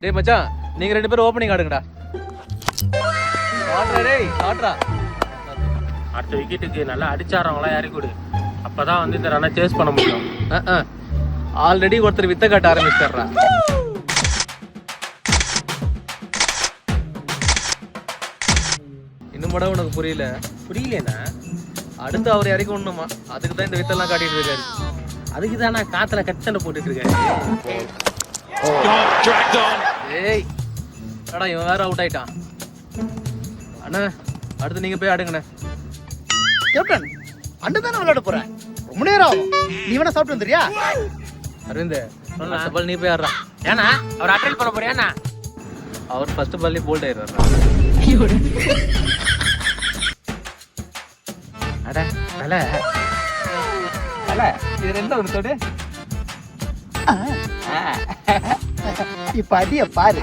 டேய் மச்சான், நீங்க ரெண்டு பேரும் ஓப்பனிங் ஆடுங்கடா. ஆட்ரா டேய், ஆட்ரா. அடுத்த விக்கெட்டுக்கு நல்லா அடிச்சாரவங்களா இறக்கி விடு. அப்பதான் வந்து இந்த ரன்னை சேஸ் பண்ண முடியும். ஆல்ரெடி ஒருத்தர் வித்த காட்ட ஆரம்பிச்சிட்டாரா. இன்னும் கூட உனக்கு புரியல? புரியலண்ணா. அடுத்து அவர் இறக்கி விடணுமா? அதுக்கு தான் இந்த வித்தெல்லாம் காட்டிட்டு இருக்காரு. அதுக்கு தான் நான் காத்துல கட் சண்டை போட்டுட்டு இருக்கேன். ஏய் அடா, இவன் வேற அவுட் ஆயிட்டான். அண்ணா அடுத்து நீங்க போய் ஆடுங்கண்ணே. கேப்டன், அண்ணன் தானே விளையாட போறேன். ரொம்ப நேரம் ஆகும். நீ வேணா சாப்பிட்டு வந்துறியா? அரவிந்த், ஃபர்ஸ்ட் பால் நீ போய் ஆடுறா. ஏன்னா அவர் அட்டெண்ட் பண்ண போறியாண்ணா? அவர் ஃபர்ஸ்ட் பால்லே போல்ட் ஆயிடுறாரு. அட தல தல, இது ரெண்டாவது தோடு. இப்ப அடிய பாரு.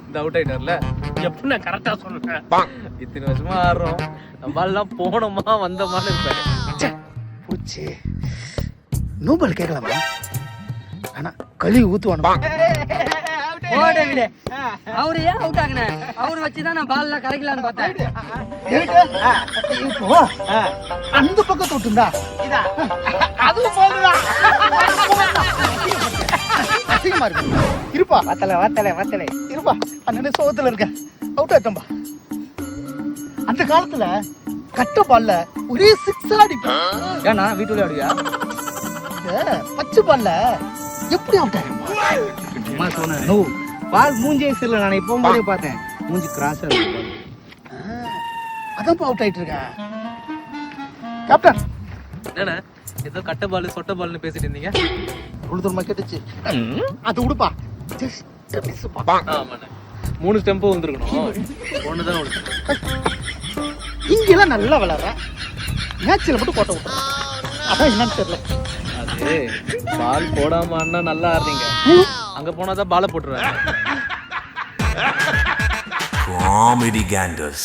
இந்த அவுட் ஆயிட்டார்ல. எப்படின்னா கரெக்டா சொல்றேன். இத்தனை வருஷமா ஆடுறோம், நம்ம எல்லாம் போனோமா வந்தோமான்னு இருப்பாரு. பூச்சி நூபல் கேட்கலாமா? ஆனா கழுவி ஊத்துவானுமா? அவரு ஏன் அவுட் ஆகுன? அவரு வச்சுதான் நான் பால்ல கரைக்கலான்னு பார்த்தேன். இப்போ அந்த பக்கத்து விட்டுந்தா அதுவும் போதுதான். அசிங்கமா இருக்கு. இருப்பா வத்தலை இருப்பா. அண்ணனே சோகத்துல இருக்க. அவுட் ஆயிட்டம்பா. அந்த காலத்துல கட்ட பால்ல ஒரே சிக்ஸ் அடிப்பேன். ஏன்னா வீட்டுல ஆடுவியா? பச்சை பால்ல எப்படி அவுட் ஆயிருமா? சும்மா சொன்னேன். நோ பால் மூஞ்சே சரியில்லை. நான் இப்போ போதே பார்த்தேன், மூஞ்சி கிராஸா இருக்கு. அதான் அவுட் ஆயிட்டு இருக்கேன். கேப்டன், என்னண்ணே ஏதோ கட்ட பால் சொட்ட பால்னு பேசிட்டு இருந்தீங்க? உழுதுமா கேட்டுச்சு. அது உடுப்பா. ஜஸ்ட் மிஸ் பா. ஆமாண்ணே, 3 ஸ்டெம்பு வந்துருக்கணும். ஒன்று தான் விடுச்சு. இங்கெல்லாம் நல்லா விளையாடுறேன். மேட்சில் மட்டும் கோட்டை விட்டுறேன். அதான் என்னன்னு தெரியல. அது பால் போடாம ஆடினா நல்லா ஆடுறீங்க. அங்க போனாதான் பாலை போட்டுருவாங்க. Comedy Ganders.